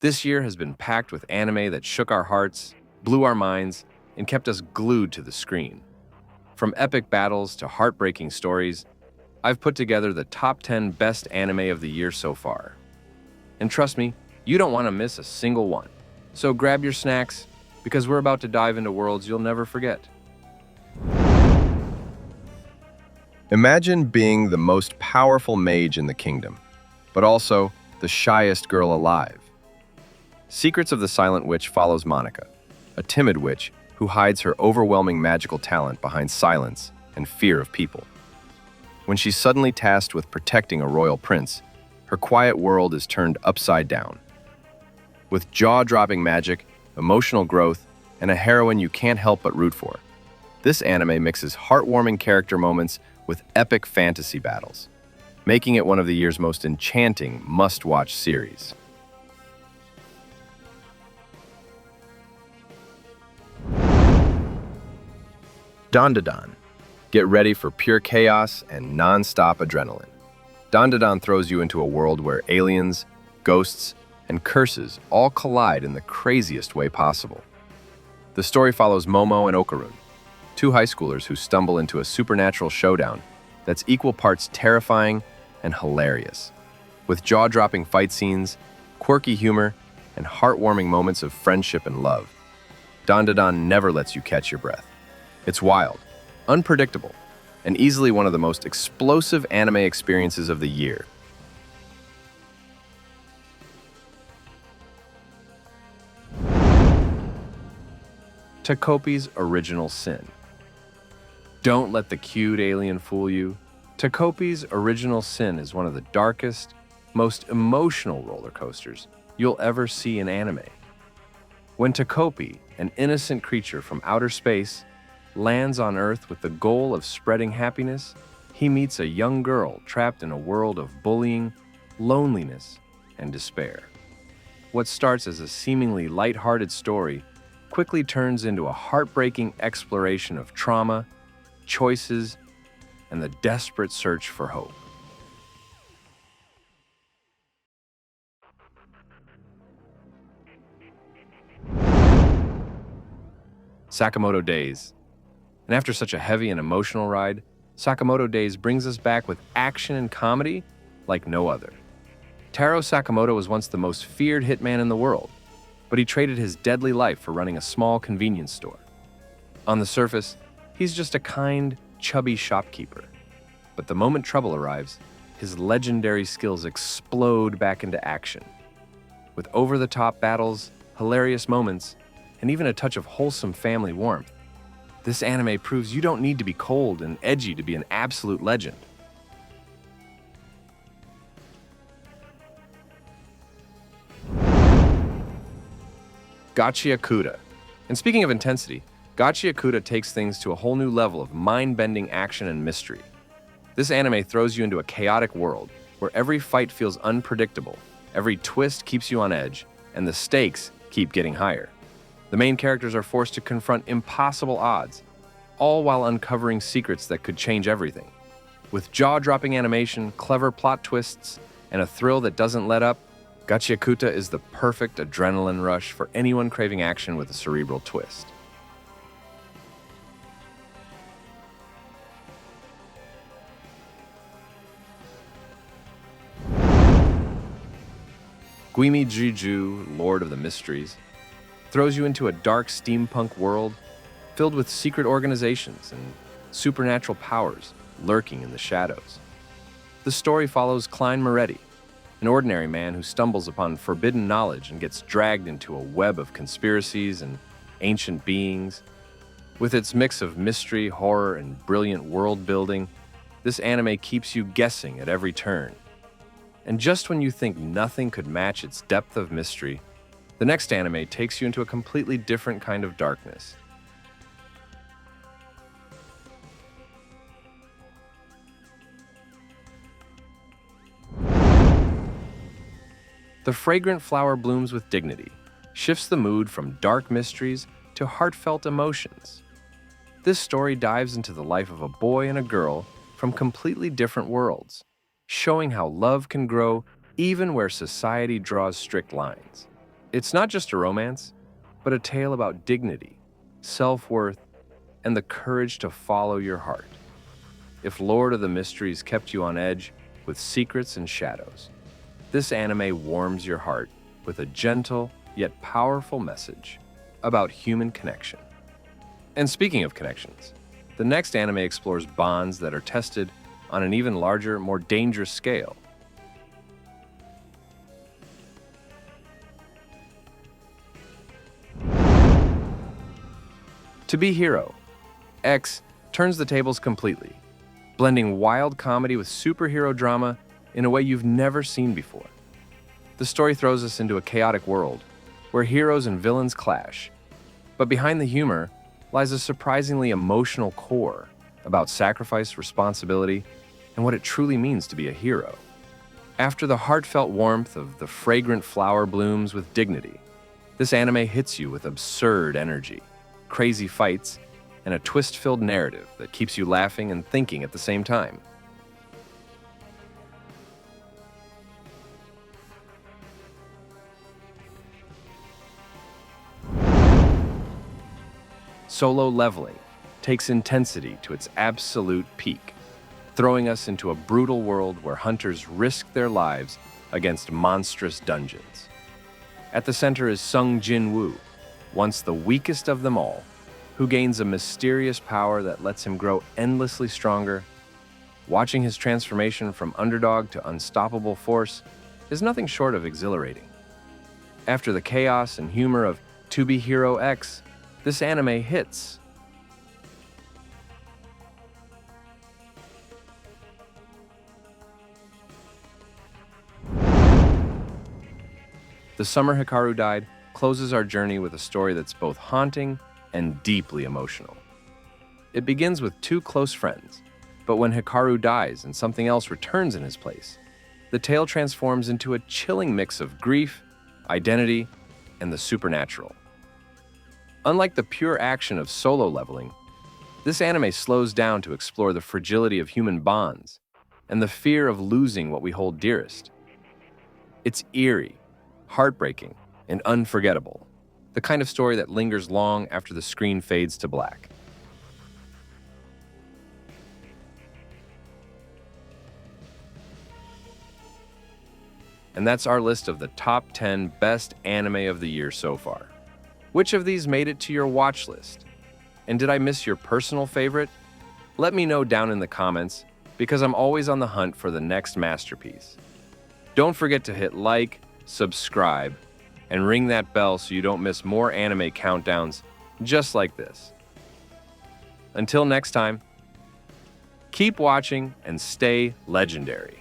This year has been packed with anime that shook our hearts, blew our minds, and kept us glued to the screen. From epic battles to heartbreaking stories, I've put together the top 10 best anime of the year so far. And trust me, you don't want to miss a single one. So grab your snacks, because we're about to dive into worlds you'll never forget. Imagine being the most powerful mage in the kingdom, but also the shyest girl alive. Secrets of the Silent Witch follows Monica, a timid witch who hides her overwhelming magical talent behind silence and fear of people. When she's suddenly tasked with protecting a royal prince, her quiet world is turned upside down. With jaw-dropping magic, emotional growth, and a heroine you can't help but root for, this anime mixes heartwarming character moments with epic fantasy battles, making it one of the year's most enchanting must-watch series. Dandadan. Get ready for pure chaos and non-stop adrenaline. Dandadan throws you into a world where aliens, ghosts, and curses all collide in the craziest way possible. The story follows Momo and Okarun, two high schoolers who stumble into a supernatural showdown that's equal parts terrifying and hilarious. With jaw-dropping fight scenes, quirky humor, and heartwarming moments of friendship and love, Dandadan never lets you catch your breath. It's wild, unpredictable, and easily one of the most explosive anime experiences of the year. Takopi's Original Sin. Don't let the cute alien fool you. Takopi's Original Sin is one of the darkest, most emotional roller coasters you'll ever see in anime. When Takopi, an innocent creature from outer space, lands on Earth with the goal of spreading happiness, he meets a young girl trapped in a world of bullying, loneliness, and despair. What starts as a seemingly lighthearted story quickly turns into a heartbreaking exploration of trauma, choices, and the desperate search for hope. Sakamoto Days. And after such a heavy and emotional ride, Sakamoto Days brings us back with action and comedy like no other. Taro Sakamoto was once the most feared hitman in the world, but he traded his deadly life for running a small convenience store. On the surface, he's just a kind, chubby shopkeeper. But the moment trouble arrives, his legendary skills explode back into action. With over-the-top battles, hilarious moments, and even a touch of wholesome family warmth, this anime proves you don't need to be cold and edgy to be an absolute legend. Gachiakuta. And speaking of intensity, Gachiakuta takes things to a whole new level of mind-bending action and mystery. This anime throws you into a chaotic world where every fight feels unpredictable, every twist keeps you on edge, and the stakes keep getting higher. The main characters are forced to confront impossible odds, all while uncovering secrets that could change everything. With jaw-dropping animation, clever plot twists, and a thrill that doesn't let up, Gachiakuta is the perfect adrenaline rush for anyone craving action with a cerebral twist. Guimi Juju, Lord of the Mysteries, throws you into a dark steampunk world filled with secret organizations and supernatural powers lurking in the shadows. The story follows Klein Moretti, an ordinary man who stumbles upon forbidden knowledge and gets dragged into a web of conspiracies and ancient beings. With its mix of mystery, horror, and brilliant world building, this anime keeps you guessing at every turn. And just when you think nothing could match its depth of mystery, the next anime takes you into a completely different kind of darkness. The Fragrant Flower Blooms with Dignity shifts the mood from dark mysteries to heartfelt emotions. This story dives into the life of a boy and a girl from completely different worlds, showing how love can grow even where society draws strict lines. It's not just a romance, but a tale about dignity, self-worth, and the courage to follow your heart. If Lord of the Mysteries kept you on edge with secrets and shadows, this anime warms your heart with a gentle yet powerful message about human connection. And speaking of connections, the next anime explores bonds that are tested on an even larger, more dangerous scale. To Be Hero X turns the tables completely, blending wild comedy with superhero drama in a way you've never seen before. The story throws us into a chaotic world where heroes and villains clash, but behind the humor lies a surprisingly emotional core about sacrifice, responsibility, and what it truly means to be a hero. After the heartfelt warmth of the fragrant flower blooms with dignity, this anime hits you with absurd energy, crazy fights, and a twist-filled narrative that keeps you laughing and thinking at the same time. Solo Leveling takes intensity to its absolute peak, throwing us into a brutal world where hunters risk their lives against monstrous dungeons. At the center is Sung Jin-woo, once the weakest of them all, who gains a mysterious power that lets him grow endlessly stronger. Watching his transformation from underdog to unstoppable force is nothing short of exhilarating. After the chaos and humor of To Be Hero X, this anime hits. The Summer Hikaru Died closes our journey with a story that's both haunting and deeply emotional. It begins with two close friends, but when Hikaru dies and something else returns in his place, the tale transforms into a chilling mix of grief, identity, and the supernatural. Unlike the pure action of Solo Leveling, this anime slows down to explore the fragility of human bonds and the fear of losing what we hold dearest. It's eerie, heartbreaking, and unforgettable, the kind of story that lingers long after the screen fades to black. And that's our list of the top 10 best anime of the year so far. Which of these made it to your watch list? And did I miss your personal favorite? Let me know down in the comments, because I'm always on the hunt for the next masterpiece. Don't forget to hit like, subscribe, and ring that bell so you don't miss more anime countdowns just like this. Until next time, keep watching and stay legendary.